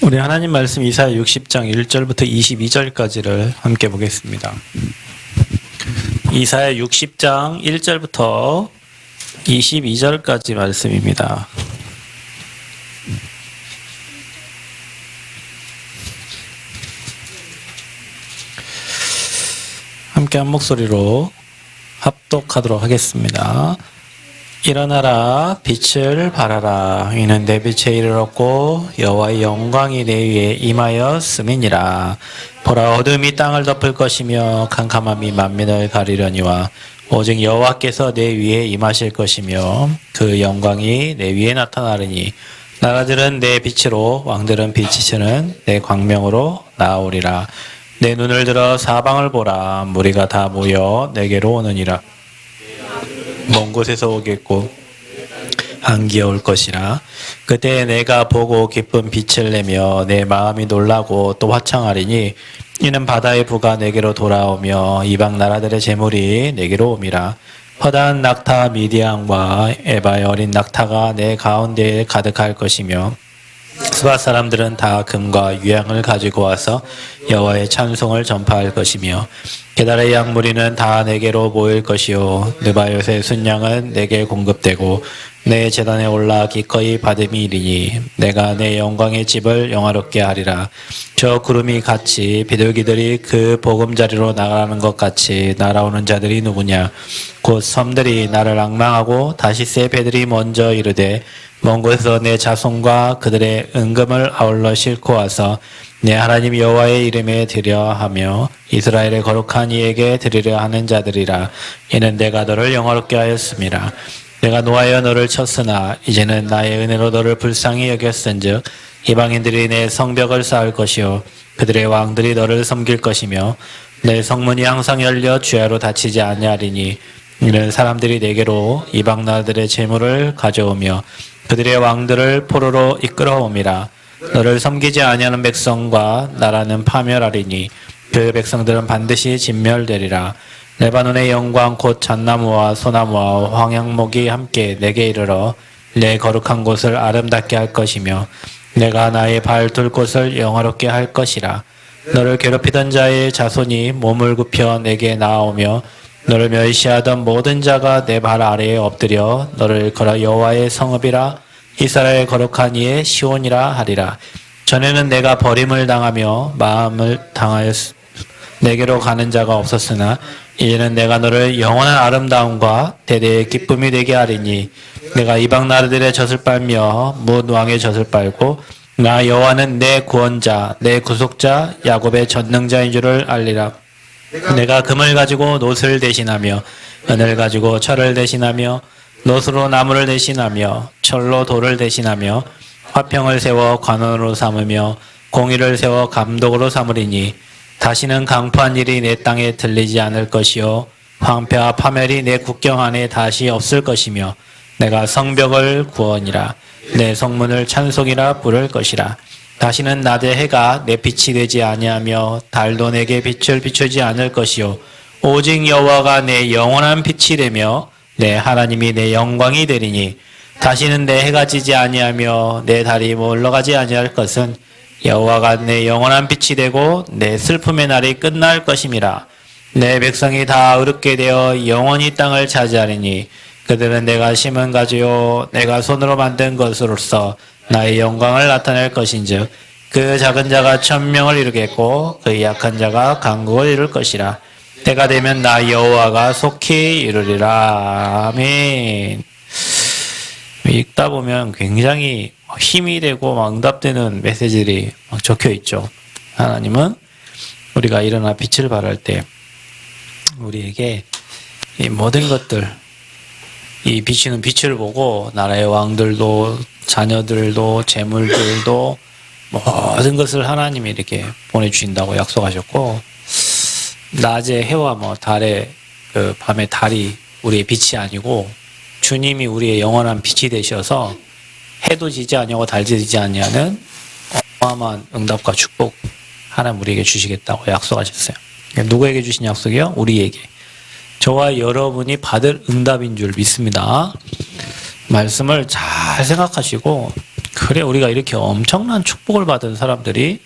우리 하나님 말씀 이사야 60장 1절부터 22절까지를 함께 보겠습니다. 이사야 60장 1절부터 22절까지 말씀입니다. 함께 한 목소리로 합독하도록 하겠습니다. 일어나라, 빛을 발하라. 이는 내 빛에 이르렀고 여호와의 영광이 내 위에 임하였음이니라. 보라, 어둠이 땅을 덮을 것이며 캄캄함이 만민을 가리려니와 오직 여호와께서 내 위에 임하실 것이며 그 영광이 내 위에 나타나리니 나라들은 내 빛으로 왕들은 비치시는 내 광명으로 나아오리라. 내 눈을 들어 사방을 보라. 무리가 다 모여 내게로 오느니라. 먼 곳에서 오겠고 안기어 올 것이라. 그때 내가 보고 기쁜 빛을 내며 내 마음이 놀라고 또 화창하리니 이는 바다의 부가 내게로 돌아오며 이방 나라들의 재물이 내게로 옴이라. 허다한 낙타 미디안과 에바의 어린 낙타가 내 가운데에 가득할 것이며 스바 사람들은 다 금과 유향을 가지고 와서 여호와의 찬송을 전파할 것이며 게달의 양무리는 다 내게로 모일 것이요 느바요의 순양은 내게 공급되고 내 제단에 올라 기꺼이 받음이 이리니 내가 내 영광의 집을 영화롭게 하리라. 저 구름이 같이 비둘기들이 그 보금자리로 나가는 것 같이 날아오는 자들이 누구냐. 곧 섬들이 나를 앙망하고 다시세 배들이 먼저 이르되 먼 곳에서 내 자손과 그들의 은금을 아울러 싣고 와서 내 하나님 여호와의 이름에 드려 하며 이스라엘의 거룩한 이에게 드리려 하는 자들이라. 이는 내가 너를 영화롭게 하였음이라. 내가 노하여 너를 쳤으나 이제는 나의 은혜로 너를 불쌍히 여겼은즉 이방인들이 내 성벽을 쌓을 것이요 그들의 왕들이 너를 섬길 것이며 내 성문이 항상 열려 주야로 닫히지 아니하리니 이는 사람들이 내게로 이방 나라들의 재물을 가져오며 그들의 왕들을 포로로 이끌어옴이라. 너를 섬기지 아니하는 백성과 나라는 파멸하리니 그 백성들은 반드시 진멸되리라. 레바논의 영광 곧 잣나무와 소나무와 황양목이 함께 내게 이르러 내 거룩한 곳을 아름답게 할 것이며 내가 나의 발 둘 곳을 영화롭게 할 것이라. 너를 괴롭히던 자의 자손이 몸을 굽혀 내게 나아오며 너를 멸시하던 모든 자가 내 발 아래에 엎드려 너를 걸어 여호와의 성읍이라 이스라엘 거룩한 이의 시온이라 하리라. 전에는 내가 버림을 당하며 마음을 당하였 내게로 가는 자가 없었으나 이제는 내가 너를 영원한 아름다움과 대대의 기쁨이 되게 하리니 내가 이방 나라들의 젖을 빨며 뭇 왕의 젖을 빨고 나 여호와는 내 구원자 내 구속자 야곱의 전능자인 줄을 알리라. 내가 금을 가지고 놋을 대신하며 은을 가지고 철을 대신하며 놋으로 나무를 대신하며 철로 돌을 대신하며 화평을 세워 관원으로 삼으며 공의를 세워 감독으로 삼으리니 다시는 강포한 일이 내 땅에 들리지 않을 것이요 황폐와 파멸이 내 국경 안에 다시 없을 것이며 내가 성벽을 구원이라 내 성문을 찬송이라 부를 것이라. 다시는 낮의 해가 내 빛이 되지 아니하며 달도 내게 빛을 비추지 않을 것이요 오직 여호와가 내 영원한 빛이 되며 내 하나님이 내 영광이 되리니 다시는 내 해가 지지 아니하며 내 달이 물러가지 아니할 것은 여호와가 내 영원한 빛이 되고 내 슬픔의 날이 끝날 것임이라. 내 백성이 다 의롭게 되어 영원히 땅을 차지하리니 그들은 내가 심은 가지요 내가 손으로 만든 것으로서 나의 영광을 나타낼 것인즉 그 작은 자가 1000명을 이루겠고 그 약한 자가 강국을 이룰 것이라. 때가 되면 나 여호와가 속히 이루리라. 아멘. 읽다 보면 굉장히 힘이 되고 막 응답되는 메시지들이 막 적혀 있죠. 하나님은 우리가 일어나 빛을 발할 때 우리에게 이 모든 것들 이 비치는 빛을 보고 나라의 왕들도 자녀들도 재물들도 모든 것을 하나님이 이렇게 보내주신다고 약속하셨고 낮에 해와 달에 그 밤에 달이 우리의 빛이 아니고 주님이 우리의 영원한 빛이 되셔서 해도 지지 아니하고 달도 지지 아니하는 어마어마한 응답과 축복 하나님 우리에게 주시겠다고 약속하셨어요. 누구에게 주신 약속이요? 우리에게. 저와 여러분이 받을 응답인 줄 믿습니다. 말씀을 잘 생각하시고 그래 우리가 이렇게 엄청난 축복을 받은 사람들이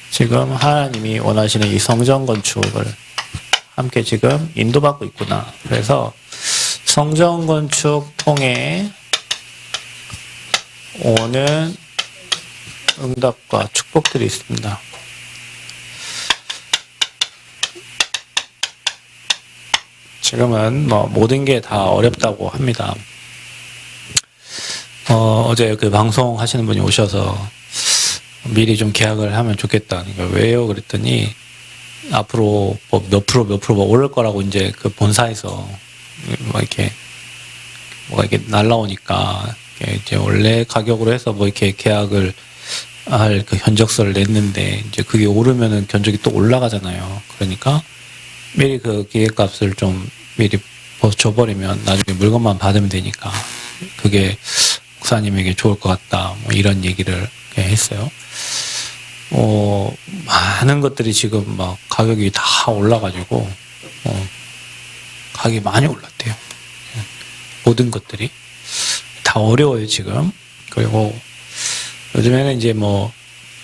지금 하나님이 원하시는 이 성전 건축을 함께 지금 인도받고 있구나. 그래서 성전 건축 통해 오는 응답과 축복들이 있습니다. 지금은 뭐 모든 게 다 어렵다고 합니다. 어제 그 방송 하시는 분이 오셔서 미리 좀 계약을 하면 좋겠다. 그러니까 왜요? 그랬더니 앞으로 뭐 몇 프로 뭐 오를 거라고 이제 그 본사에서 뭐 이렇게 뭐가 이렇게 날라오니까 이제 원래 가격으로 해서 뭐 이렇게 계약을 할 그 견적서를 냈는데 이제 그게 오르면은 견적이 또 올라가잖아요. 그러니까 미리 그 기획값을 좀 미리 줘버리면 나중에 물건만 받으면 되니까 그게 목사님에게 좋을 것 같다. 뭐 이런 얘기를 했어요. 많은 것들이 지금 막 가격이 다 올라가지고 가격이 많이 올랐대요. 모든 것들이 다 어려워요 지금. 그리고 요즘에는 이제 뭐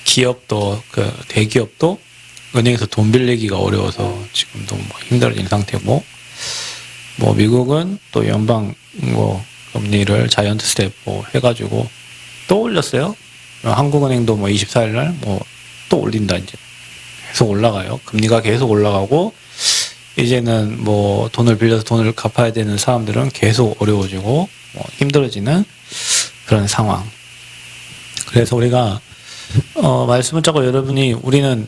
기업도 그 대기업도 은행에서 돈 빌리기가 어려워서 지금도 뭐 힘들어진 상태고, 뭐 미국은 또 연방 뭐 금리를 자이언트 스텝 뭐 해가지고 또 올렸어요. 한국은행도 뭐 24일 날 뭐 또 올린다. 이제 계속 올라가요. 금리가 계속 올라가고 이제는 뭐 돈을 빌려서 돈을 갚아야 되는 사람들은 계속 어려워지고 힘들어지는 그런 상황. 그래서 우리가 말씀을 짜고 여러분이 우리는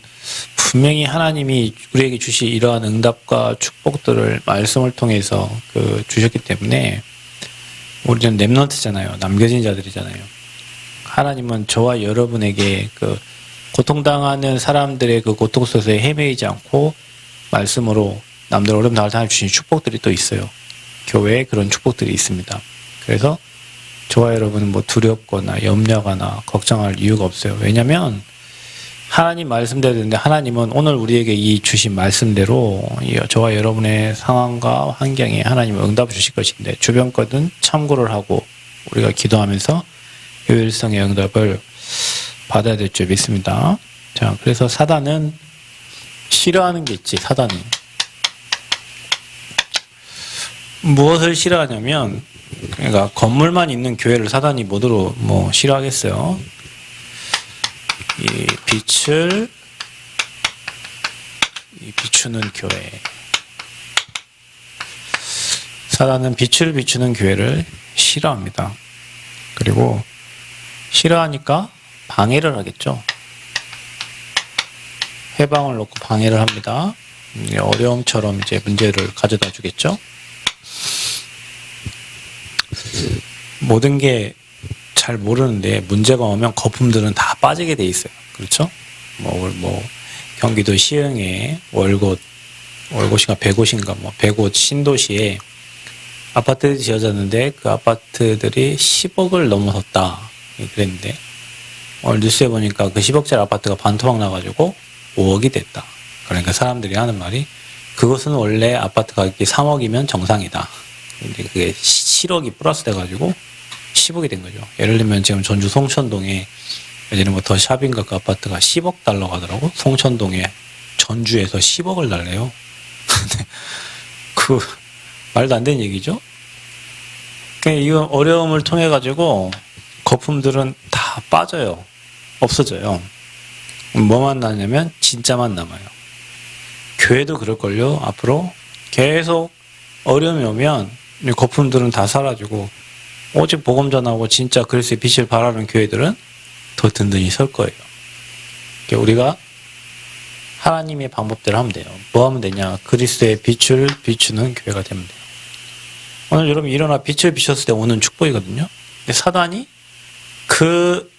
분명히 하나님이 우리에게 주신 이러한 응답과 축복들을 말씀을 통해서 주셨기 때문에 우리는 렘넌트잖아요. 남겨진 자들이잖아요. 하나님은 저와 여러분에게 고통당하는 사람들의 그 고통 속에서 헤매이지 않고 말씀으로 남들 어려움 나을 때 하나님 주신 축복들이 또 있어요. 교회에 그런 축복들이 있습니다. 그래서 저와 여러분은 뭐 두렵거나 염려하거나 걱정할 이유가 없어요. 왜냐하면 하나님 말씀대로 되는데 하나님은 오늘 우리에게 이 주신 말씀대로 저와 여러분의 상황과 환경에 하나님은 응답을 주실 것인데 주변 것은 참고를 하고 우리가 기도하면서 요일성의 응답을 받아야 될 줄 믿습니다. 자, 그래서 사단은 싫어하는 게 있지. 사단이 무엇을 싫어하냐면, 그러니까 건물만 있는 교회를 사단이 뭐로 뭐 싫어하겠어요. 이 빛을 비추는 교회. 사단은 빛을 비추는 교회를 싫어합니다. 그리고 싫어하니까 방해를 하겠죠. 해방을 놓고 방해를 합니다. 어려움처럼 이제 문제를 가져다 주겠죠. 모든 게 잘 모르는데 문제가 오면 거품들은 다 빠지게 돼 있어요. 그렇죠? 뭐 경기도 시흥에 월곶인가 백옷 신도시에 아파트들이 지어졌는데 그 아파트들이 10억을 넘어섰다. 그랬는데 오늘 뉴스에 보니까 그 10억짜리 아파트가 반토막 나가지고 5억이 됐다. 그러니까 사람들이 하는 말이 그것은 원래 아파트 가격이 3억이면 정상이다. 근데 그게 7억이 플러스 돼가지고 10억이 된 거죠. 예를 들면 지금 전주 송천동에 예전에 뭐 더 샵인가 그 아파트가 10억 달러 가더라고. 송천동에 전주에서 10억을 달래요. 그 말도 안 되는 얘기죠. 이 어려움을 통해 가지고 거품들은 다 빠져요. 없어져요. 뭐만 나냐면 진짜만 남아요. 교회도 그럴걸요. 앞으로 계속 어려움이 오면 거품들은 다 사라지고 오직 복음 전하고 진짜 그리스도의 빛을 발하는 교회들은 더 든든히 설 거예요. 우리가 하나님의 방법대로 하면 돼요. 뭐 하면 되냐? 그리스도의 빛을 비추는 교회가 되면 돼요. 오늘 여러분 일어나 빛을 비췄을 때 오는 축복이거든요. 근데 사단이 그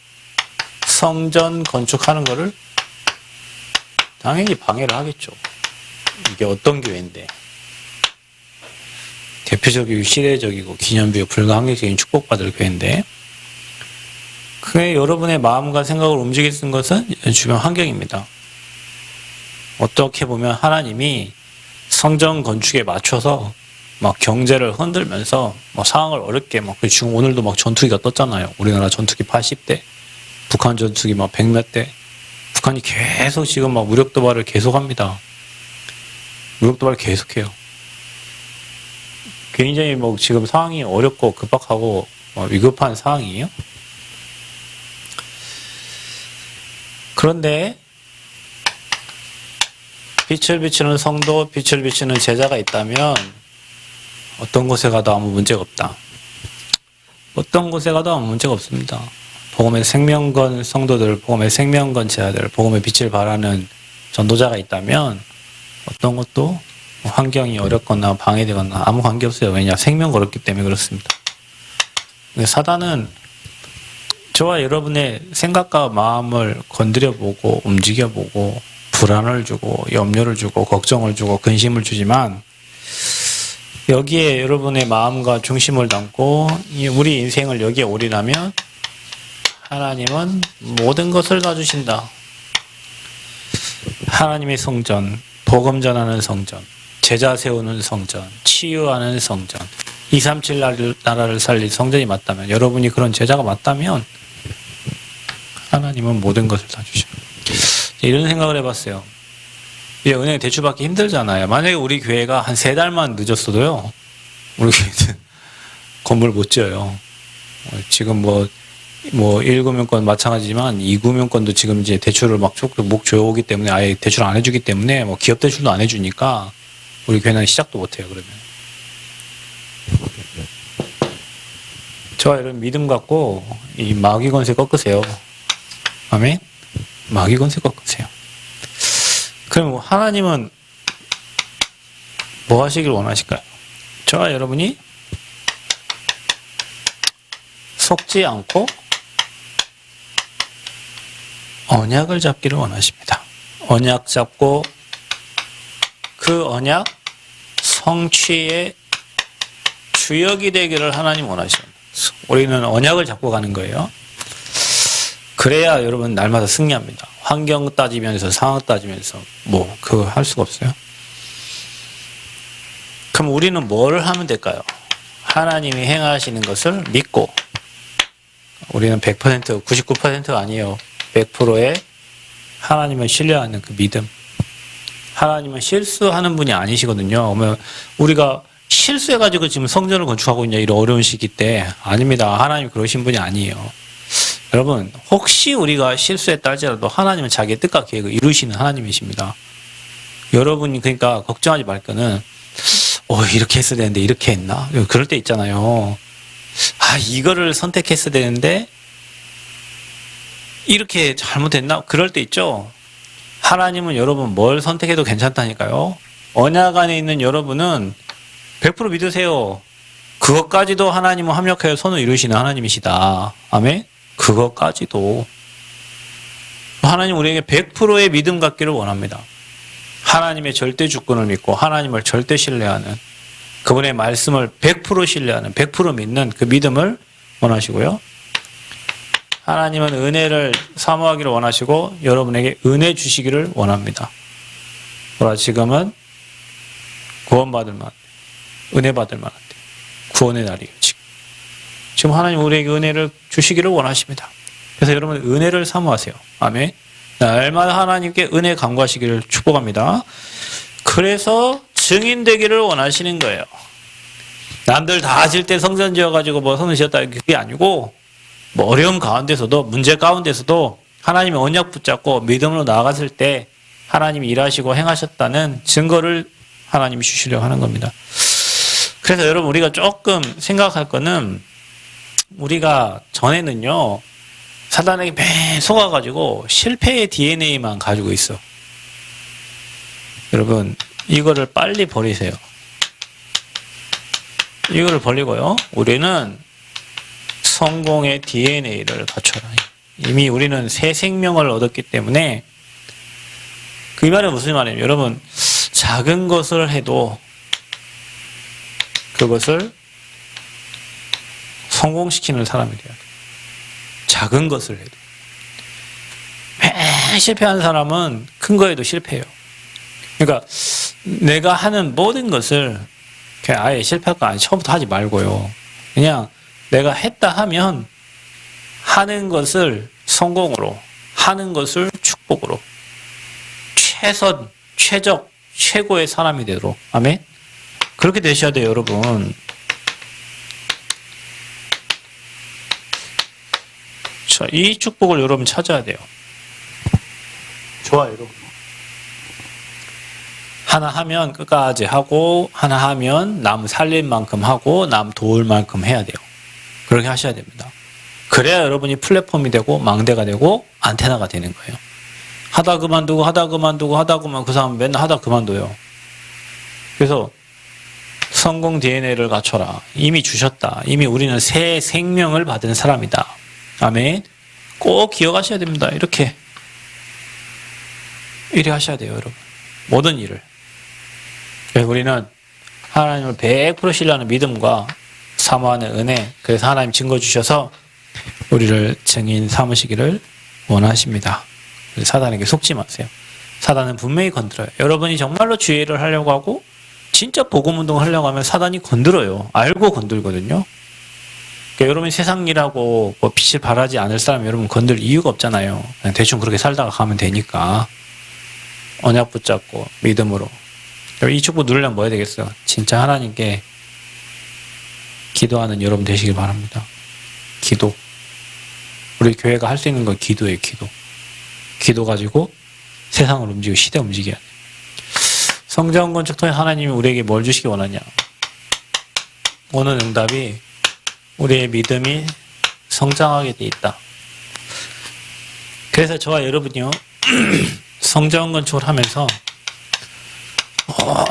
성전 건축하는 거를 당연히 방해를 하겠죠. 이게 어떤 교회인데 대표적이고 시대적이고 기념비고 불가항력적인 축복받을 교회인데 그게 여러분의 마음과 생각을 움직일 수 있는 것은 주변 환경입니다. 어떻게 보면 하나님이 성전 건축에 맞춰서 막 경제를 흔들면서 뭐 상황을 어렵게 지금 오늘도 막 전투기가 떴잖아요. 우리나라 전투기 80대 북한 전투기 막 100몇 대. 북한이 계속 지금 막 무력 도발을 계속합니다. 무력 도발 계속해요. 굉장히 뭐 지금 상황이 어렵고 급박하고 위급한 상황이에요. 그런데 빛을 비추는 성도, 빛을 비추는 제자가 있다면 어떤 곳에 가도 아무 문제가 없다. 어떤 곳에 가도 아무 문제가 없습니다. 복음의 생명건 성도들, 복음의 생명건 제자들, 복음의 빛을 발하는 전도자가 있다면 어떤 것도 환경이 어렵거나 방해되거나 아무 관계없어요. 왜냐? 생명 걸었기 때문에 그렇습니다. 사단은 저와 여러분의 생각과 마음을 건드려보고 움직여보고 불안을 주고 염려를 주고 걱정을 주고 근심을 주지만 여기에 여러분의 마음과 중심을 담고 우리 인생을 여기에 올인하면 하나님은 모든 것을 다 주신다. 하나님의 성전, 복음 전하는 성전, 제자 세우는 성전, 치유하는 성전, 237 나라를 살릴 성전이 맞다면, 여러분이 그런 제자가 맞다면 하나님은 모든 것을 다 주십니다. 이런 생각을 해봤어요. 이제 은행에 대출받기 힘들잖아요. 만약에 우리 교회가 한 3달만 늦었어도요, 우리 교회는 건물 못 지어요. 지금 뭐 1금융권 마찬가지지만 2금융권도 지금 이제 대출을 막 줘오기 때문에 아예 대출 안 해주기 때문에 뭐 기업 대출도 안 해주니까 우리 교회는 시작도 못 해요, 그러면. 저와 여러분 믿음 갖고 이 마귀 권세 꺾으세요. 아멘? 마귀 권세 꺾으세요. 그럼 하나님은 뭐 하시길 원하실까요? 저와 여러분이 속지 않고 언약을 잡기를 원하십니다. 언약 잡고 그 언약 성취의 주역이 되기를 하나님 원하십니다. 우리는 언약을 잡고 가는 거예요. 그래야 여러분 날마다 승리합니다. 환경 따지면서 상황 따지면서 그거 할 수가 없어요. 그럼 우리는 뭘 하면 될까요? 하나님이 행하시는 것을 믿고, 우리는 100%, 99%가 아니에요. 100%의 하나님을 신뢰하는 그 믿음. 하나님은 실수하는 분이 아니시거든요. 그러면 우리가 실수해가지고 지금 성전을 건축하고 있냐, 이런 어려운 시기 때. 아닙니다. 하나님 그러신 분이 아니에요. 여러분, 혹시 우리가 실수했다 할지라도 하나님은 자기의 뜻과 계획을 이루시는 하나님이십니다. 여러분이 그러니까 걱정하지 말 거는 이렇게 했어야 되는데 이렇게 했나? 그럴 때 있잖아요. 이거를 선택했어야 되는데 이렇게 잘못했나? 그럴 때 있죠. 하나님은 여러분 뭘 선택해도 괜찮다니까요. 언약 안에 있는 여러분은 100% 믿으세요. 그것까지도 하나님은 합력하여 선을 이루시는 하나님이시다. 아멘? 그것까지도. 하나님 우리에게 100%의 믿음 갖기를 원합니다. 하나님의 절대 주권을 믿고 하나님을 절대 신뢰하는, 그분의 말씀을 100% 신뢰하는, 100% 믿는 그 믿음을 원하시고요. 하나님은 은혜를 사모하기를 원하시고 여러분에게 은혜 주시기를 원합니다. 지금은 구원받을 만, 은혜 받을 만한데 구원의 날이에요. 지금 하나님 우리에게 은혜를 주시기를 원하십니다. 그래서 여러분 은혜를 사모하세요. 아멘. 날마다 하나님께 은혜 간구하시기를 축복합니다. 그래서 증인 되기를 원하시는 거예요. 남들 다 하실 때 성전 지어가지고 선을 지었다, 그게 아니고 어려움 가운데서도, 문제 가운데서도 하나님의 언약 붙잡고 믿음으로 나아갔을 때 하나님이 일하시고 행하셨다는 증거를 하나님이 주시려고 하는 겁니다. 그래서 여러분 우리가 조금 생각할 거는, 우리가 전에는요 사단에게 매 속아가지고 실패의 DNA만 가지고 있어. 여러분 이거를 빨리 버리세요. 이거를 버리고요, 우리는 성공의 DNA를 갖춰라. 이미 우리는 새 생명을 얻었기 때문에. 그 말은 무슨 말이에요? 여러분 작은 것을 해도 그것을 성공시키는 사람이 돼야 돼요. 작은 것을 해도. 매일 실패하는 사람은 큰 거에도 실패해요. 그러니까 내가 하는 모든 것을 그냥 아예 실패할 거 아니, 처음부터 하지 말고요. 그냥 내가 했다 하면 하는 것을 성공으로, 하는 것을 축복으로, 최선, 최적, 최고의 사람이 되도록. 아멘? 그렇게 되셔야 돼요, 여러분. 자, 이 축복을 여러분 찾아야 돼요. 좋아요, 여러분. 하나 하면 끝까지 하고, 하나 하면 남 살릴 만큼 하고, 남 도울 만큼 해야 돼요. 그렇게 하셔야 됩니다. 그래야 여러분이 플랫폼이 되고, 망대가 되고, 안테나가 되는 거예요. 하다 그만두고, 하다 그만두고, 하다 그만, 그 사람 맨날 하다 그만둬요. 그래서, 성공 DNA를 갖춰라. 이미 주셨다. 이미 우리는 새 생명을 받은 사람이다. 아멘. 꼭 기억하셔야 됩니다. 이렇게 하셔야 돼요, 여러분. 모든 일을. 그래서 우리는 하나님을 100% 신뢰하는 믿음과 사모하는 은혜, 그래서 하나님 증거 주셔서 우리를 증인 삼으시기를 원하십니다. 사단에게 속지 마세요. 사단은 분명히 건드려요. 여러분이 정말로 주의를 하려고 하고 진짜 복음운동을 하려고 하면 사단이 건드려요. 알고 건들거든요. 그러니까 여러분이 세상 일하고 뭐 빛을 발하지 않을 사람 여러분 건들 이유가 없잖아요. 그냥 대충 그렇게 살다가 가면 되니까. 언약 붙잡고 믿음으로. 이 축복 누리려면 뭐 해야 되겠어요? 진짜 하나님께 기도하는 여러분 되시길 바랍니다. 기도. 우리 교회가 할 수 있는 건 기도예요, 기도. 기도 가지고 세상을 움직이고 시대 움직여야 돼요. 성장 건축 통해 하나님이 우리에게 뭘 주시기 원하냐? 오는 응답이 우리의 믿음이 성장하게 돼 있다. 그래서 저와 여러분이요, 성장 건축을 하면서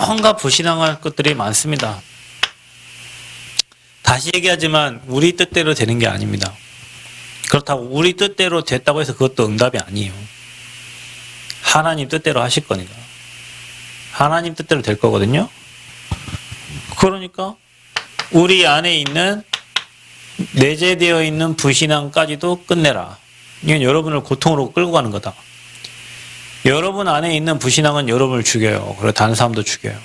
온갖 불신앙할 것들이 많습니다. 다시 얘기하지만 우리 뜻대로 되는 게 아닙니다. 그렇다고 우리 뜻대로 됐다고 해서 그것도 응답이 아니에요. 하나님 뜻대로 하실 거니까. 하나님 뜻대로 될 거거든요. 그러니까 우리 안에 있는 내재되어 있는 불신앙까지도 끝내라. 이건 여러분을 고통으로 끌고 가는 거다. 여러분 안에 있는 불신앙은 여러분을 죽여요. 그리고 다른 사람도 죽여요.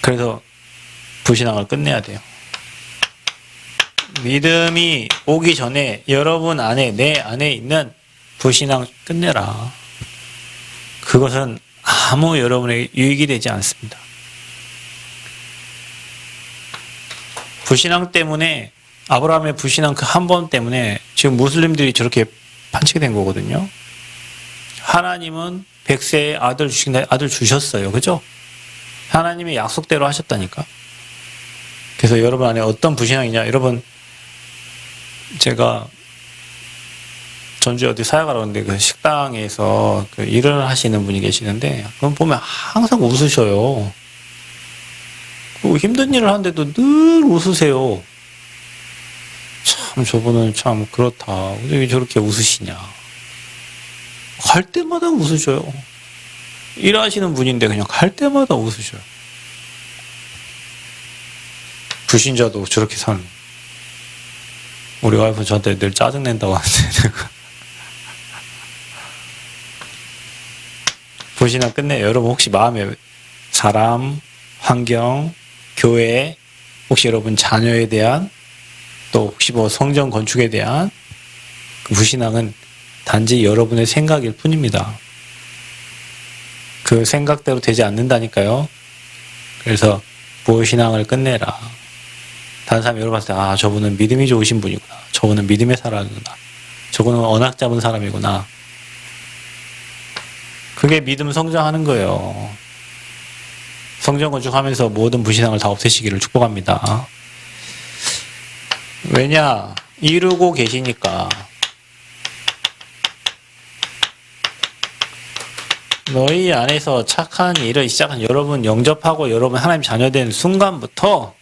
그래서 불신앙을 끝내야 돼요. 믿음이 오기 전에 여러분 안에, 내 안에 있는 불신앙 끝내라. 그것은 아무 여러분에게 유익이 되지 않습니다. 불신앙 때문에, 아브라함의 불신앙 그 한 번 때문에 지금 무슬림들이 저렇게 판치게 된 거거든요. 하나님은 100세의 아들 주신다, 아들 주셨어요. 그죠? 하나님의 약속대로 하셨다니까. 그래서 여러분 안에 어떤 불신앙이냐. 여러분, 제가 전주에 어디 사역하러 갔는데 그 식당에서 그 일을 하시는 분이 계시는데, 그건 보면 항상 웃으셔요. 힘든 일을 하는데도 늘 웃으세요. 참, 저분은 참 그렇다. 왜 저렇게 웃으시냐. 갈 때마다 웃으셔요. 일하시는 분인데 그냥 갈 때마다 웃으셔요. 불신자도 저렇게 사는. 우리 와이프 저한테 늘 짜증낸다고 하는데. 불신앙 끝내요. 여러분 혹시 마음에 사람, 환경, 교회, 혹시 여러분 자녀에 대한, 또 혹시 뭐 성전 건축에 대한 그 불신앙은 단지 여러분의 생각일 뿐입니다. 그 생각대로 되지 않는다니까요. 그래서 불신앙을 끝내라. 다른 사람이 여러분 봤을 때, 아, 저분은 믿음이 좋으신 분이구나. 저분은 믿음의 사람이구나. 저분은 언약 잡은 사람이구나. 그게 믿음 성장하는 거예요. 성전 건축하면서 모든 불신앙을 다 없애시기를 축복합니다. 왜냐? 이루고 계시니까. 너희 안에서 착한 일을 시작한 여러분 영접하고 여러분 하나님 자녀된 순간부터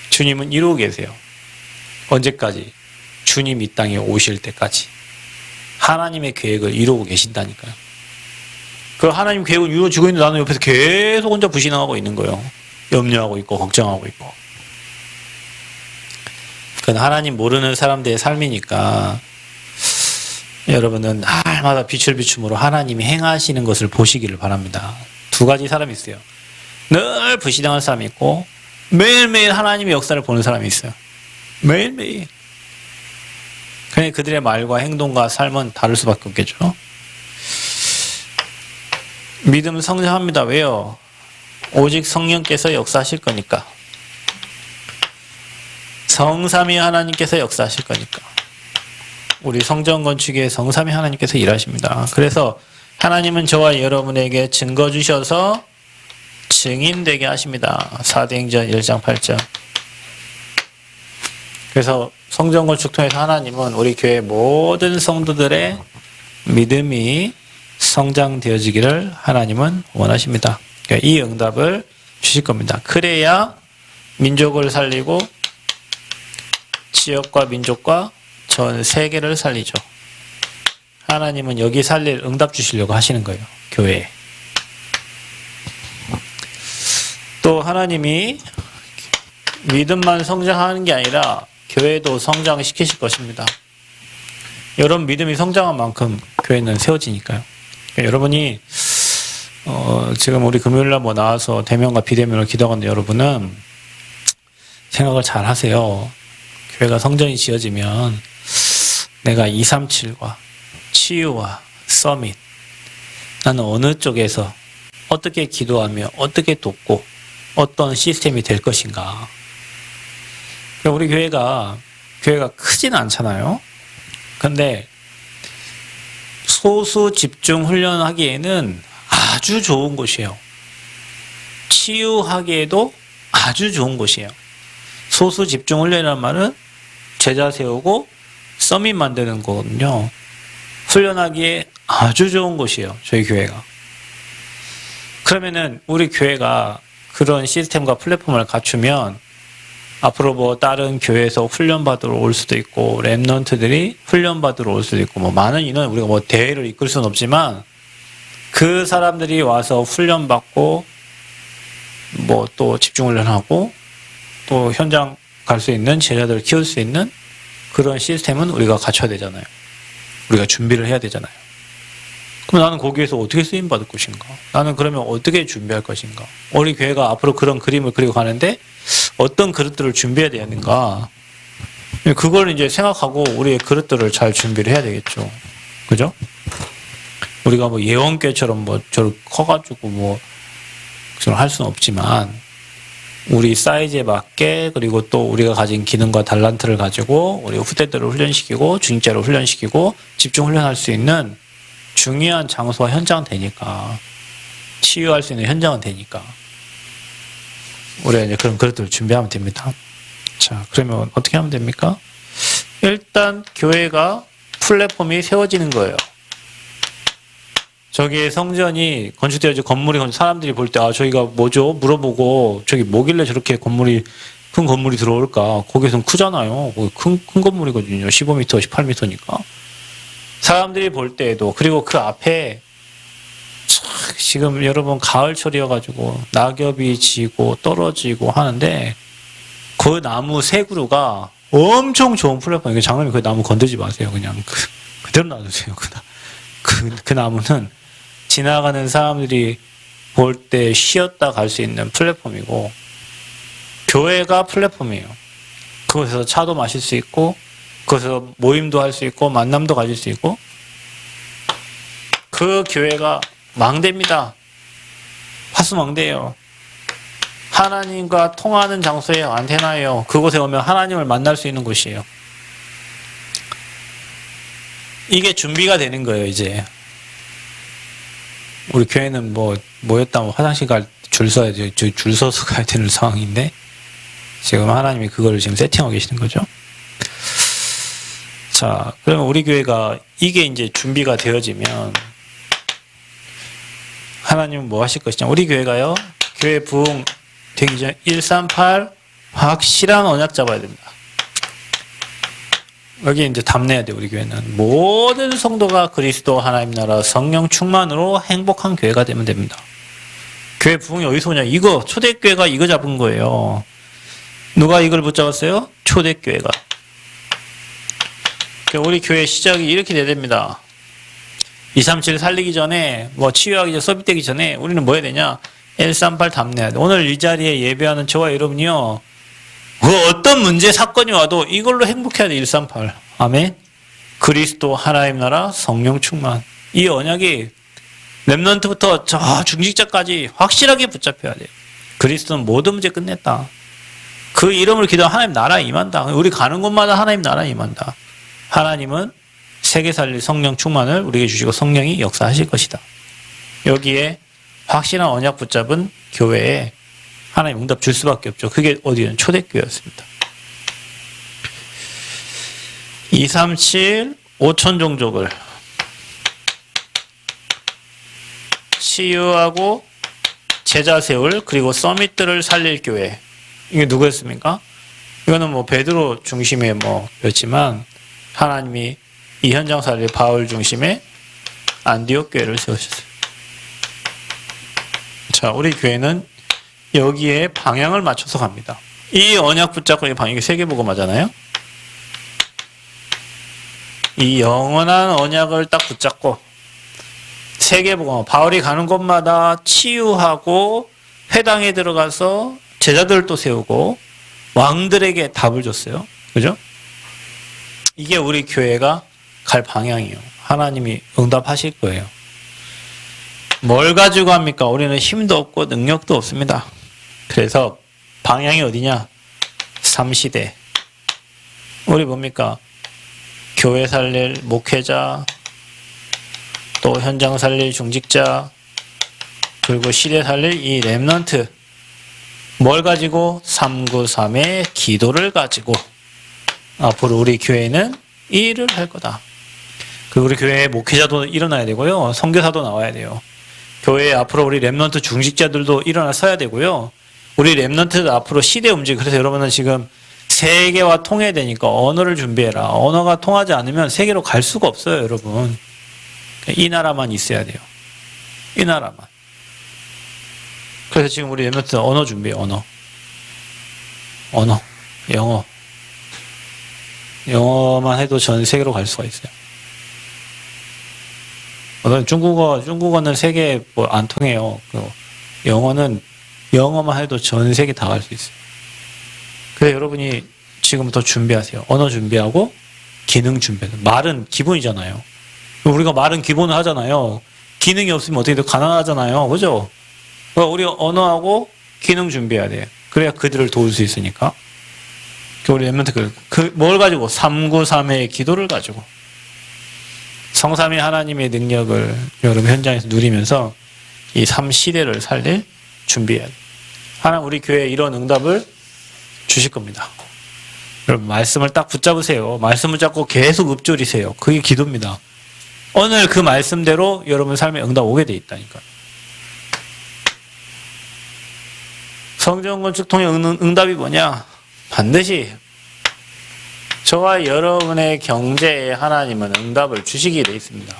주님은 이루고 계세요. 언제까지? 주님 이 땅에 오실 때까지. 하나님의 계획을 이루고 계신다니까요. 그 하나님 계획을 이루어지고 있는데 나는 옆에서 계속 혼자 불신앙하고 있는 거예요. 염려하고 있고 걱정하고 있고. 그건 하나님 모르는 사람들의 삶이니까 여러분은 날마다 빛을 비춤으로 하나님이 행하시는 것을 보시기를 바랍니다. 두 가지 사람이 있어요. 늘 불신앙하는 사람이 있고 매일매일 하나님의 역사를 보는 사람이 있어요. 매일매일. 그러니 그들의 말과 행동과 삶은 다를 수밖에 없겠죠. 믿음 성장합니다. 왜요? 오직 성령께서 역사하실 거니까. 성삼위 하나님께서 역사하실 거니까. 우리 성전 건축에 성삼위 하나님께서 일하십니다. 그래서 하나님은 저와 여러분에게 증거 주셔서 증인되게 하십니다. 사도행전 1장 8절. 그래서 성전 건축 통해서 하나님은 우리 교회 모든 성도들의 믿음이 성장되어지기를 하나님은 원하십니다. 그러니까 이 응답을 주실 겁니다. 그래야 민족을 살리고 지역과 민족과 전 세계를 살리죠. 하나님은 여기 살릴 응답 주시려고 하시는 거예요. 교회에. 또 하나님이 믿음만 성장하는 게 아니라 교회도 성장시키실 것입니다. 여러분 믿음이 성장한 만큼 교회는 세워지니까요. 그러니까 여러분이 지금 우리 금요일날 뭐 나와서 대면과 비대면을 기도하는데 여러분은 생각을 잘 하세요. 교회가 성전이 지어지면 내가 237과 치유와 서밋 나는 어느 쪽에서 어떻게 기도하며 어떻게 돕고 어떤 시스템이 될 것인가. 우리 교회가 크진 않잖아요. 근데 소수 집중 훈련하기에는 아주 좋은 곳이에요. 치유하기에도 아주 좋은 곳이에요. 소수 집중 훈련이라는 말은 제자 세우고 서밋 만드는 거거든요. 훈련하기에 아주 좋은 곳이에요. 저희 교회가. 그러면은 우리 교회가 그런 시스템과 플랫폼을 갖추면 앞으로 뭐 다른 교회에서 훈련받으러 올 수도 있고 랩넌트들이 훈련받으러 올 수도 있고 뭐 많은 인원 우리가 뭐 대회를 이끌 수는 없지만 그 사람들이 와서 훈련받고 뭐 또 집중훈련하고 또 현장 갈 수 있는 제자들을 키울 수 있는 그런 시스템은 우리가 갖춰야 되잖아요. 우리가 준비를 해야 되잖아요. 그럼 나는 거기에서 어떻게 쓰임받을 것인가? 나는 그러면 어떻게 준비할 것인가? 우리 교회가 앞으로 그런 그림을 그리고 가는데 어떤 그릇들을 준비해야 되는가? 그걸 이제 생각하고 우리의 그릇들을 잘 준비를 해야 되겠죠. 그죠? 우리가 뭐 예원교회처럼 뭐 저렇게 커가지고 뭐 할 수는 없지만 우리 사이즈에 맞게 그리고 또 우리가 가진 기능과 달란트를 가지고 우리 후대들을 훈련시키고 중직자를 훈련시키고 집중 훈련할 수 있는 중요한 장소와 현장은 되니까 치유할 수 있는 현장은 되니까 우리가 이제 그런 그릇들을 준비하면 됩니다. 자, 그러면 어떻게 하면 됩니까? 일단 교회가 플랫폼이 세워지는 거예요. 저기에 성전이 건축되어지고 건물이 사람들이 볼 때 아 저기가 뭐죠? 물어보고 저기 뭐길래 저렇게 큰 건물이 들어올까? 거기선 크잖아요. 거기 큰 건물이거든요. 15m, 18m니까. 사람들이 볼 때에도 그리고 그 앞에 지금 여러분 가을철이어가지고 낙엽이 지고 떨어지고 하는데 그 나무 세 그루가 엄청 좋은 플랫폼. 장로님 그 나무 건들지 마세요. 그냥 그대로 놔두세요. 그 나무는 지나가는 사람들이 볼 때 쉬었다 갈 수 있는 플랫폼이고 교회가 플랫폼이에요. 그곳에서 차도 마실 수 있고 그곳에서 모임도 할 수 있고 만남도 가질 수 있고 그 교회가 망대입니다. 화수망대예요. 하나님과 통하는 장소예요. 안테나예요. 그곳에 오면 하나님을 만날 수 있는 곳이에요. 이게 준비가 되는 거예요. 이제 우리 교회는 뭐 모였다면 화장실 갈 줄 서야 돼. 줄 서서 가야 되는 상황인데 지금 하나님이 그거를 지금 세팅하고 계시는 거죠. 자, 그러면 우리 교회가 이게 이제 준비가 되어지면 하나님은 뭐 하실 것이냐? 우리 교회가요. 교회 부흥 되기 전 138 확실한 언약 잡아야 됩니다. 여기 이제 답내야 돼. 우리 교회는 모든 성도가 그리스도 하나님 나라 성령 충만으로 행복한 교회가 되면 됩니다. 교회 부흥이 어디서 오냐? 이거 초대교회가 이거 잡은 거예요. 누가 이걸 붙잡았어요? 초대교회가. 우리 교회 시작이 이렇게 돼야 됩니다. 237 살리기 전에 뭐 치유하기 전 서밋되기 전에 우리는 뭐 해야 되냐? 138 답내야 돼. 오늘 이 자리에 예배하는 저와 여러분이요. 그 어떤 문제 사건이 와도 이걸로 행복해야 돼. 138. 아멘. 그리스도 하나님 나라 성령 충만. 이 언약이 렘넌트부터 저 중직자까지 확실하게 붙잡혀야 돼요. 그리스도는 모든 문제 끝냈다. 그 이름을 기도하면 하나님 나라 임한다. 우리 가는 곳마다 하나님 나라 임한다. 하나님은 세계 살릴 성령 충만을 우리에게 주시고 성령이 역사하실 것이다. 여기에 확실한 언약 붙잡은 교회에 하나님 응답 줄 수밖에 없죠. 그게 어디는 초대교회였습니다. 237 5천 종족을 치유하고 제자 세울 그리고 서밋들을 살릴 교회. 이게 누구였습니까? 이거는 뭐 베드로 중심의 였지만 하나님이 이 현장 살릴 바울 중심의 안디옥 교회를 세우셨어요. 자, 우리 교회는 여기에 방향을 맞춰서 갑니다. 이 언약 붙잡고 이 방향이 세계복음하잖아요. 이 영원한 언약을 딱 붙잡고 세계복음, 바울이 가는 곳마다 치유하고 회당에 들어가서 제자들을 또 세우고 왕들에게 답을 줬어요. 그죠? 이게 우리 교회가 갈 방향이에요. 하나님이 응답하실 거예요. 뭘 가지고 합니까? 우리는 힘도 없고 능력도 없습니다. 그래서 방향이 어디냐? 3시대. 우리 뭡니까? 교회 살릴 목회자, 또 현장 살릴 중직자, 그리고 시대 살릴 이 렘넌트. 뭘 가지고? 393의 기도를 가지고 앞으로 우리 교회는 이 일을 할 거다. 그리고 우리 교회에 목회자도 일어나야 되고요. 선교사도 나와야 돼요. 교회에 앞으로 우리 렘넌트 중직자들도 일어나 서야 되고요. 우리 렘넌트도 앞으로 시대 움직이고. 그래서 여러분은 지금 세계와 통해야 되니까 언어를 준비해라. 언어가 통하지 않으면 세계로 갈 수가 없어요, 여러분. 이 나라만 있어야 돼요. 이 나라만. 그래서 지금 우리 렘넌트 언어 준비해요, 언어. 영어. 영어만 해도 전 세계로 갈 수가 있어요. 중국어는 세계에 안 통해요. 영어만 해도 전 세계 다 갈 수 있어요. 그래서 여러분이 지금부터 준비하세요. 언어 준비하고 기능 준비해요. 말은 기본이잖아요. 우리가 말은 기본을 하잖아요. 기능이 없으면 어떻게 가난하잖아요. 그죠? 우리 언어하고 기능 준비해야 돼요. 그래야 그들을 도울 수 있으니까. 우리 렘넌트 뭘 가지고? 393의 기도를 가지고. 성삼위 하나님의 능력을 여러분 현장에서 누리면서 이 3시대를 살릴 준비해야 돼요. 하나님 우리 교회에 이런 응답을 주실 겁니다. 여러분 말씀을 딱 붙잡으세요. 말씀을 잡고 계속 읊조리세요. 그게 기도입니다. 오늘 그 말씀대로 여러분 삶에 응답 오게 돼 있다니까요. 성전 건축 통해 응답이 뭐냐? 반드시 저와 여러분의 경제에 하나님은 응답을 주시게 돼 있습니다.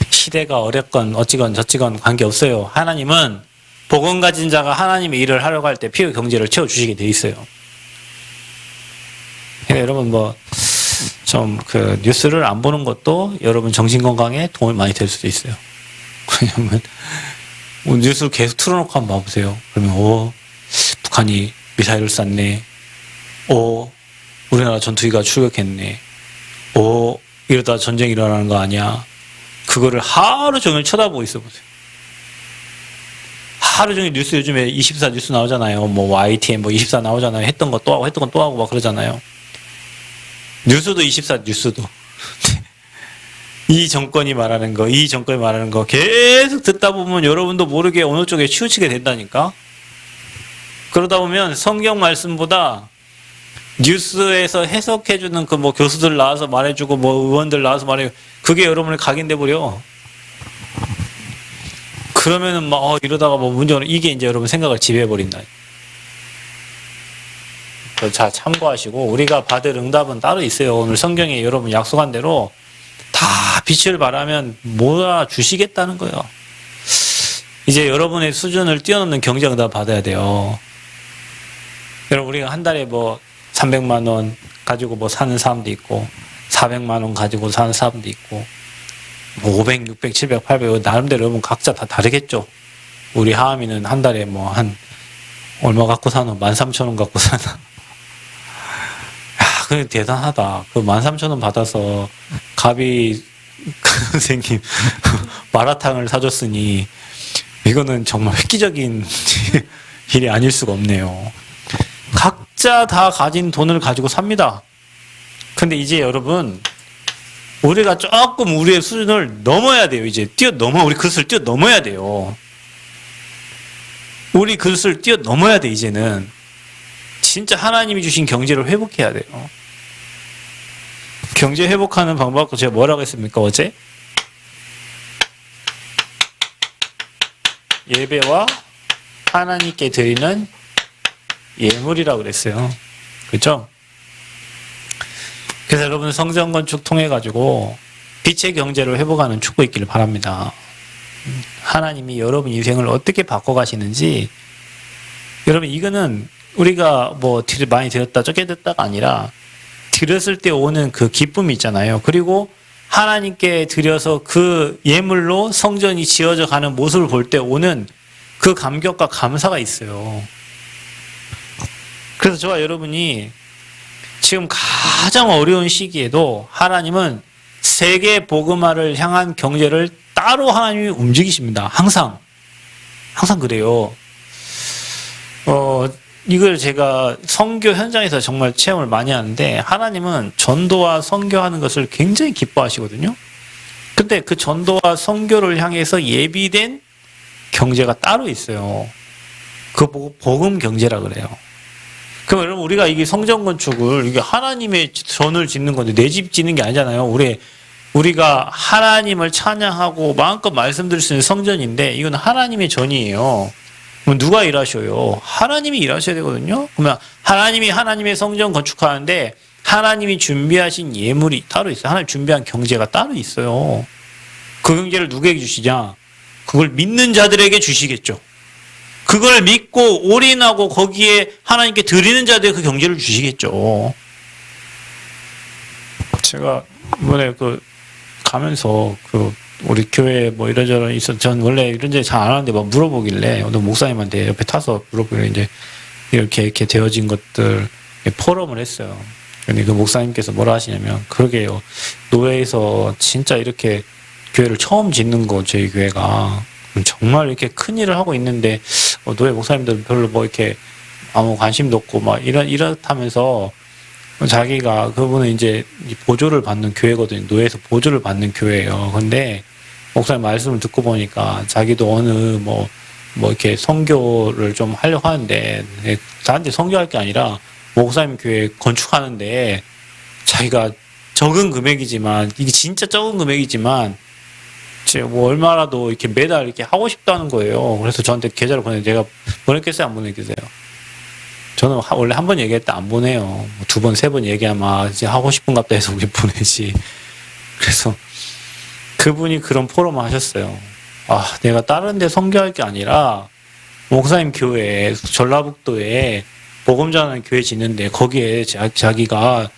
시대가 어렵건 어찌건 저찌건 관계없어요. 하나님은 복음 가진 자가 하나님의 일을 하려고 할 때 필요 경제를 채워주시게 돼 있어요. 여러분 뉴스를 안 보는 것도 여러분 정신건강에 도움이 많이 될 수도 있어요. 왜냐면 뉴스를 계속 틀어놓고 한번 봐보세요. 그러면 북한이 미사일을 쐈네. 우리나라 전투기가 출격했네. 이러다 전쟁이 일어나는 거 아니야. 그거를 하루 종일 쳐다보고 있어 보세요. 하루 종일 뉴스 요즘에 24 뉴스 나오잖아요. YTN 24 나오잖아요. 했던 거 또 하고 막 그러잖아요. 뉴스도 24 뉴스도. 이 정권이 말하는 거 계속 듣다 보면 여러분도 모르게 어느 쪽에 치우치게 된다니까. 그러다 보면 성경 말씀보다 뉴스에서 해석해주는 교수들 나와서 말해주고 의원들 나와서 말해주고 그게 여러분을 각인돼 버려. 그러면은 이러다가 문제는 이게 이제 여러분 생각을 지배해버린다. 자, 참고하시고 우리가 받을 응답은 따로 있어요. 오늘 성경에 여러분 약속한 대로 다 빛을 발하면 몰아주시겠다는 거예요. 이제 여러분의 수준을 뛰어넘는 경제 응답 받아야 돼요. 여러분 우리가 한 달에 300만 원 가지고 사는 사람도 있고 400만 원 가지고 사는 사람도 있고 500, 600, 700, 800 나름대로 여러분 각자 다 다르겠죠. 우리 하암이는 한 달에 한 얼마 갖고 사나? 13,000원 갖고 사나? 그게 대단하다. 그 13,000원 받아서 가비 선생님 마라탕을 사줬으니 이거는 정말 획기적인 일이 아닐 수가 없네요. 각자 다 가진 돈을 가지고 삽니다. 근데 이제 여러분, 우리가 조금 우리의 수준을 넘어야 돼요. 이제 우리 그릇을 뛰어넘어야 돼요. 우리 그릇을 뛰어넘어야 돼, 이제는. 진짜 하나님이 주신 경제를 회복해야 돼요. 경제 회복하는 방법, 제가 뭐라고 했습니까, 어제? 예배와 하나님께 드리는 예물이라고 그랬어요. 그렇죠? 그래서 여러분 성전 건축 통해 가지고 빛의 경제를 회복하는 축복 있기를 바랍니다. 하나님이 여러분 인생을 어떻게 바꿔가시는지, 여러분 이거는 우리가 뭐 많이 드렸다 적게 드렸다가 아니라 드렸을 때 오는 그 기쁨이 있잖아요. 그리고 하나님께 드려서 그 예물로 성전이 지어져 가는 모습을 볼 때 오는 그 감격과 감사가 있어요. 그래서 저와 여러분이 지금 가장 어려운 시기에도 하나님은 세계 복음화를 향한 경제를 따로 하나님이 움직이십니다. 항상 그래요. 이걸 제가 선교 현장에서 정말 체험을 많이 하는데, 하나님은 전도와 선교하는 것을 굉장히 기뻐하시거든요. 근데 그 전도와 선교를 향해서 예비된 경제가 따로 있어요. 그 복음 경제라 그래요. 그럼 여러분, 우리가 이게 성전 건축을, 이게 하나님의 전을 짓는 건데 내 집 짓는 게 아니잖아요. 우리가 하나님을 찬양하고 마음껏 말씀드릴 수 있는 성전인데, 이건 하나님의 전이에요. 그럼 누가 일하셔요? 하나님이 일하셔야 되거든요. 그러면 하나님이 하나님의 성전 건축하는데 하나님이 준비하신 예물이 따로 있어요. 하나님 준비한 경제가 따로 있어요. 그 경제를 누구에게 주시냐? 그걸 믿는 자들에게 주시겠죠. 그걸 믿고 올인하고 거기에 하나님께 드리는 자들에게 그 경제를 주시겠죠. 제가 이번에 가면서 우리 교회 뭐 이런저런 전 원래 이런 데 잘 안 하는데 막 물어보길래, 어느 목사님한테 옆에 타서 물어보길래 이제 이렇게 되어진 것들 포럼을 했어요. 근데 그 목사님께서 뭐라 하시냐면, 그러게요. 노예에서 진짜 이렇게 교회를 처음 짓는 거, 저희 교회가. 정말 이렇게 큰 일을 하고 있는데, 노예 목사님들 별로 뭐 이렇게 아무 관심도 없고 막 이렇다면서, 자기가, 그분은 이제 보조를 받는 교회거든요. 노예에서 보조를 받는 교회예요. 근데 목사님 말씀을 듣고 보니까 자기도 어느 뭐 이렇게 선교를 좀 하려고 하는데, 나한테 선교할 게 아니라 목사님 교회 건축하는데 자기가 적은 금액이지만, 이게 진짜 적은 금액이지만 뭐 얼마라도 이렇게 매달 이렇게 하고 싶다는 거예요. 그래서 저한테 계좌를 보내는데, 제가 보냈겠어요, 안 보냈겠어요? 저는 원래 한 번 얘기할 때 안 보내요. 2번, 3번 얘기하면 이제 하고 싶은갑다 해서 우리 보내지. 그래서 그분이 그런 포럼을 하셨어요. 내가 다른 데 선교할 게 아니라 목사님 교회, 전라북도에 복음 전하는 교회 짓는데 거기에 자기가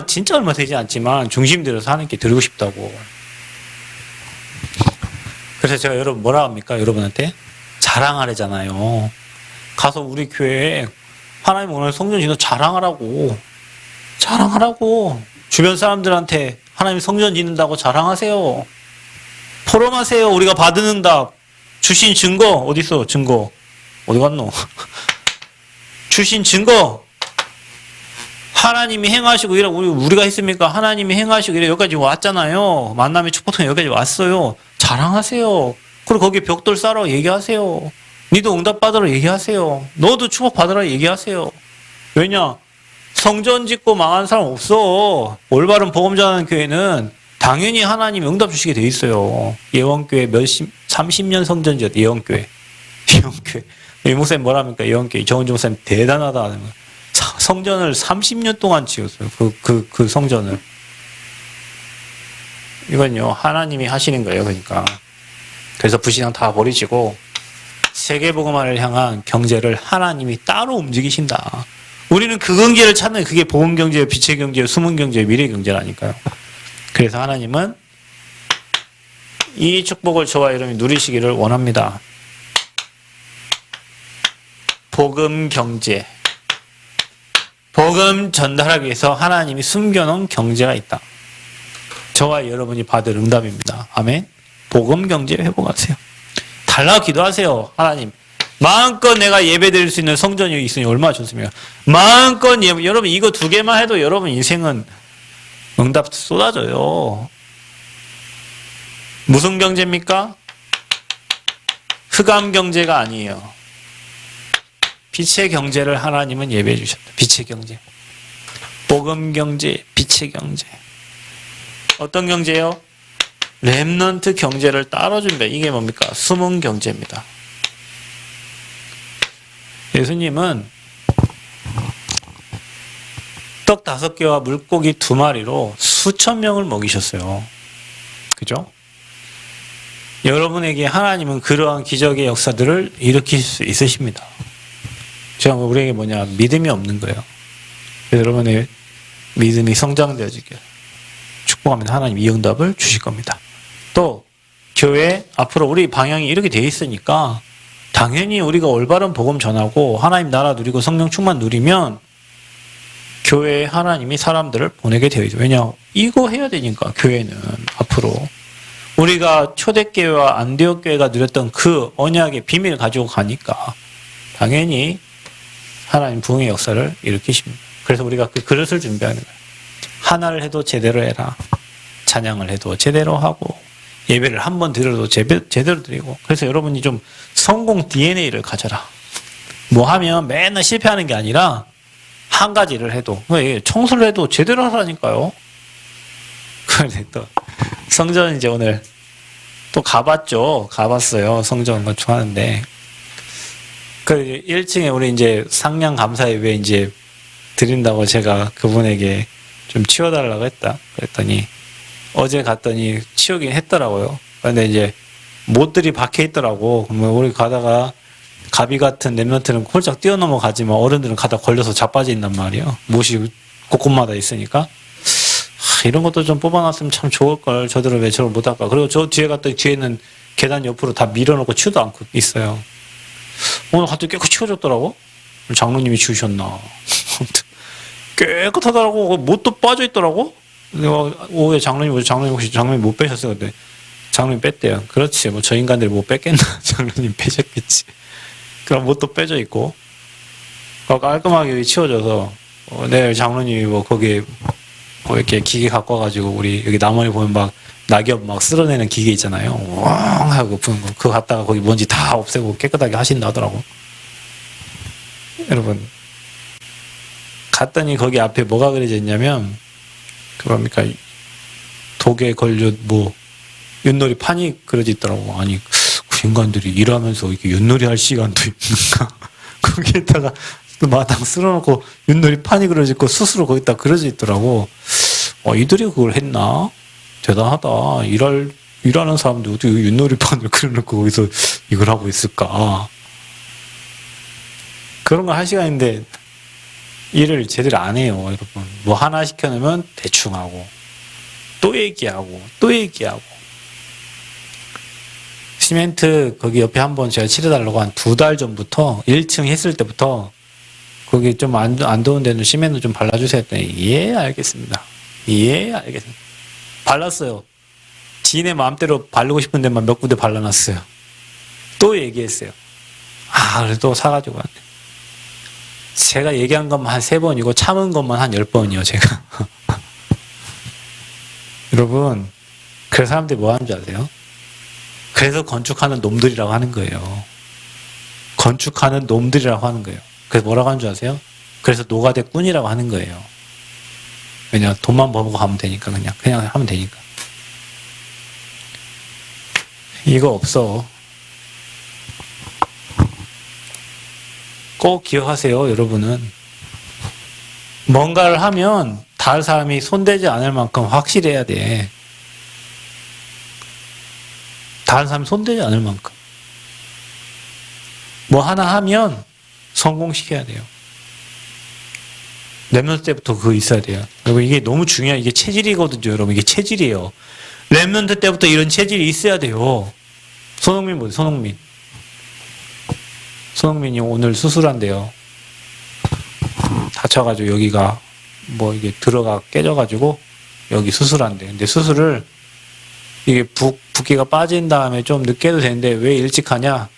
진짜 얼마 되지 않지만 중심 들여서 하나님께 드리고 싶다고. 그래서 제가 여러분 뭐라 합니까? 여러분한테 자랑하래잖아요. 가서 우리 교회에 하나님 오늘 성전 짓는 자랑하라고. 주변 사람들한테 하나님 성전 짓는다고 자랑하세요. 포럼하세요. 우리가 받은 응답. 주신 증거 어디 있어? 증거 어디 갔노? 주신 증거. 하나님이 행하시고 이래. 우리가 했습니까? 하나님이 행하시고 이래. 여기까지 왔잖아요. 만남의 축복통에 여기까지 왔어요. 자랑하세요. 그리고 거기에 벽돌 쌓으라고 얘기하세요. 니도 응답 받으라 얘기하세요. 너도 축복 받으라 얘기하세요. 왜냐? 성전 짓고 망한 사람 없어. 올바른 복음 전하는 교회는 당연히 하나님이 응답 주시게 돼 있어요. 예원교회 30년 성전지었 예원교회. 이 목사님 뭐랍니까? 예원교회 정은주 목사님 대단하다. 성전을 30년 동안 지었어요. 그 성전을. 이건요, 하나님이 하시는 거예요. 그러니까. 그래서 불신앙 다 버리시고 세계복음화를 향한 경제를 하나님이 따로 움직이신다. 우리는 그 경제를 찾는, 그게 복음 경제예요, 빛의 경제예요, 숨은 경제예요, 미래 경제라니까요. 그래서 하나님은 이 축복을 저와 여러분이 누리시기를 원합니다. 복음 경제. 복음 전달하기 위해서 하나님이 숨겨놓은 경제가 있다. 저와 여러분이 받을 응답입니다. 아멘. 복음 경제 회복하세요. 달라고 기도하세요. 하나님. 마음껏 내가 예배 드릴 수 있는 성전이 있으니 얼마나 좋습니까? 마음껏 예배, 여러분 이거 두 개만 해도 여러분 인생은 응답 쏟아져요. 무슨 경제입니까? 흑암 경제가 아니에요. 빛의 경제를 하나님은 예배해 주셨다. 빛의 경제. 복음 경제, 빛의 경제. 어떤 경제요? 렘넌트 경제를 따로 준비해. 이게 뭡니까? 숨은 경제입니다. 예수님은 떡 5개와 물고기 2마리로 수천 명을 먹이셨어요. 그죠? 여러분에게 하나님은 그러한 기적의 역사들을 일으킬 수 있으십니다. 제가 우리에게 뭐냐? 믿음이 없는 거예요. 그래서 여러분의 믿음이 성장되어지길 축복하면 하나님 이 응답을 주실 겁니다. 또 교회 앞으로 우리 방향이 이렇게 돼 있으니까 당연히 우리가 올바른 복음 전하고 하나님 나라 누리고 성령 충만 누리면 교회에 하나님이 사람들을 보내게 되어 있어요. 왜냐? 이거 해야 되니까 교회는 앞으로 우리가 초대교회와 안디옥교회가 누렸던 그 언약의 비밀을 가지고 가니까 당연히 하나님 부흥의 역사를 일으키십니다. 그래서 우리가 그 그릇을 준비하는 거예요. 하나를 해도 제대로 해라. 찬양을 해도 제대로 하고 예배를 한 번 드려도 제대로 드리고. 그래서 여러분이 좀 성공 DNA를 가져라. 뭐 하면 맨날 실패하는 게 아니라 한 가지를 해도 청소를 해도 제대로 하라니까요. 그런데 또 성전 이제 오늘 또 가봤어요. 성전 건축하는데 그 1층에 우리 이제 상냥 감사 예배 이제 드린다고 제가 그분에게 좀 치워달라고 했다. 그랬더니 어제 갔더니 치우긴 했더라고요. 근데 이제 못들이 박혀 있더라고. 그러면 우리 가다가 가비 같은 랩런트는 홀짝 뛰어넘어 가지만 어른들은 가다 걸려서 자빠져 있단 말이에요. 못이 곳곳마다 있으니까. 이런 것도 좀 뽑아놨으면 참 좋을걸. 저들은 왜 저걸 못할까. 그리고 저 뒤에 갔더니 뒤에는 계단 옆으로 다 밀어놓고 치우도 않고 있어요. 오늘 갑자기 깨끗이 치워졌더라고. 장로님이 치우셨나. 깨끗하더라고. 못도 빠져있더라고. 내가 오후에 장로님 혹시 장로님 못 빼셨어요? 근데 장로님 뺐대요. 그렇지. 뭐 저 인간들이 못 뺐겠나. 장로님 빼셨겠지. 그럼 못도 빼져 있고. 깔끔하게 치워져서 내일 장로님이 뭐 거기에 뭐 이렇게 기계 갖고 와가지고 우리 여기 나무에 보면 막 낙엽 막 쓸어내는 기계 있잖아요. 왕 하고 부는 거. 그거 갖다가 거기 먼지 다 없애고 깨끗하게 하신다 하더라고. 여러분. 갔더니 거기 앞에 뭐가 그려져 있냐면, 그겁니까? 독에 걸려 뭐, 윷놀이 판이 그려져 있더라고. 아니, 그 인간들이 일하면서 이렇게 윷놀이 할 시간도 있는가? 거기에다가 마당 쓸어놓고 윷놀이 판이 그려져 있고 스스로 거기다 그려져 있더라고. 이들이 그걸 했나? 대단하다. 일하는 사람들 어떻게 윷놀이판을 그려놓고 거기서 이걸 하고 있을까? 그런 거 할 시간인데 일을 제대로 안 해요, 여러분. 뭐 하나 시켜놓으면 대충 하고 또 얘기하고 또 얘기하고. 시멘트 거기 옆에 한번 제가 칠해달라고 한 2달 전부터 1층 했을 때부터 거기 좀 안 좋은 데는 시멘트 좀 발라주세요 했더니 예 알겠습니다. 예 알겠습니다. 발랐어요. 지인의 마음대로 바르고 싶은 데만 몇 군데 발라놨어요. 또 얘기했어요. 그래도 사가지고 왔네. 제가 얘기한 것만 한 3번이고 참은 것만 한 10번이요 제가. 여러분 그 사람들이 뭐 하는 줄 아세요? 그래서 건축하는 놈들이라고 하는 거예요. 건축하는 놈들이라고 하는 거예요. 그래서 뭐라고 하는 줄 아세요? 그래서 노가대 꾼이라고 하는 거예요. 왜냐 돈만 벌고 가면 되니까 그냥 하면 되니까. 이거 없어. 꼭 기억하세요, 여러분은. 뭔가를 하면 다른 사람이 손대지 않을 만큼 확실히 해야 돼. 다른 사람이 손대지 않을 만큼. 뭐 하나 하면 성공시켜야 돼요. 랩런트 때부터 그거 있어야 돼요. 여러분 이게 너무 중요해요. 이게 체질이거든요, 여러분. 이게 체질이에요. 랩런트 때부터 이런 체질이 있어야 돼요. 손흥민 뭐예요? 손흥민이 오늘 수술한대요. 다쳐가지고 여기가 뭐 이게 들어가 깨져가지고 여기 수술한대. 근데 수술을 이게 붓기가 빠진 다음에 좀 늦게 해도 되는데 왜 일찍 하냐?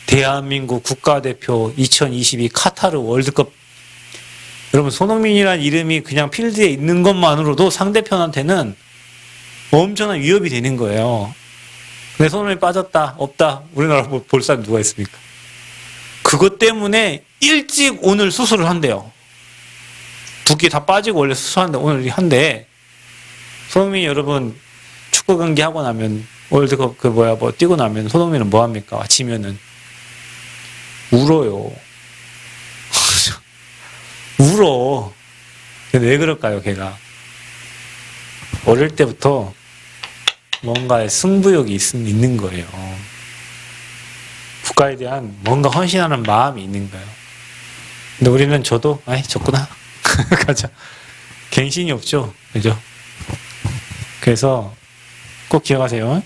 대한민국 국가대표 2022 카타르 월드컵. 여러분, 손흥민이라는 이름이 그냥 필드에 있는 것만으로도 상대편한테는 엄청난 위협이 되는 거예요. 근데 손흥민이 빠졌다, 없다, 우리나라 볼 사람 누가 있습니까? 그것 때문에 일찍 오늘 수술을 한대요. 붓기 다 빠지고 원래 수술하는데 오늘 한대. 손흥민이 여러분 축구 경기 하고 나면 월드컵 뛰고 나면 손흥민은 뭐 합니까? 지면은 울어요. 울어. 근데 왜 그럴까요, 걔가? 어릴 때부터 뭔가 승부욕이 있는 거예요. 국가에 대한 뭔가 헌신하는 마음이 있는 거예요. 근데 우리는 아이, 졌구나. 가자. 갱신이 없죠. 그죠? 그래서 꼭 기억하세요.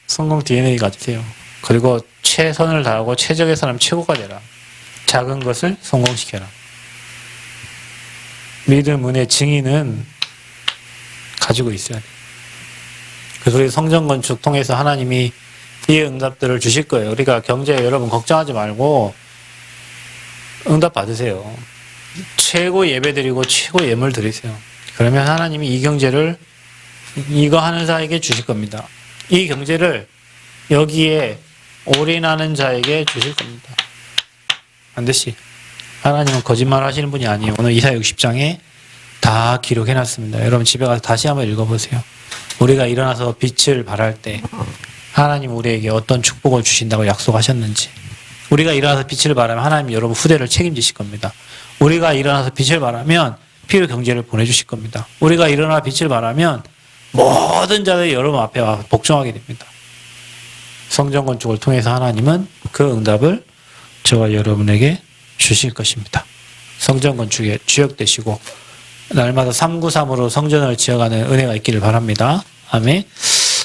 성공 DNA 가지세요. 그리고 최선을 다하고 최적의 사람 최고가 되라. 작은 것을 성공시켜라. 믿음, 은혜, 증인은 가지고 있어야 돼. 그래서 우리 성전건축 통해서 하나님이 이 응답들을 주실 거예요. 우리가 경제 여러분 걱정하지 말고 응답 받으세요. 최고 예배 드리고 최고 예물 드리세요. 그러면 하나님이 이 경제를 이거 하는 자에게 주실 겁니다. 이 경제를 여기에 올인하는 자에게 주실 겁니다. 반드시. 하나님은 거짓말 하시는 분이 아니에요. 오늘 이사야 60장에 다 기록해놨습니다. 여러분 집에 가서 다시 한번 읽어보세요. 우리가 일어나서 빛을 발할 때 하나님 우리에게 어떤 축복을 주신다고 약속하셨는지. 우리가 일어나서 빛을 발하면 하나님이 여러분 후대를 책임지실 겁니다. 우리가 일어나서 빛을 발하면 필요 경제를 보내주실 겁니다. 우리가 일어나 빛을 발하면 모든 자들이 여러분 앞에 와 복종하게 됩니다. 성전 건축을 통해서 하나님은 그 응답을 저와 여러분에게 주실 것입니다. 성전 건축의 주역 되시고 날마다 393으로 성전을 지어가는 은혜가 있기를 바랍니다. 아멘.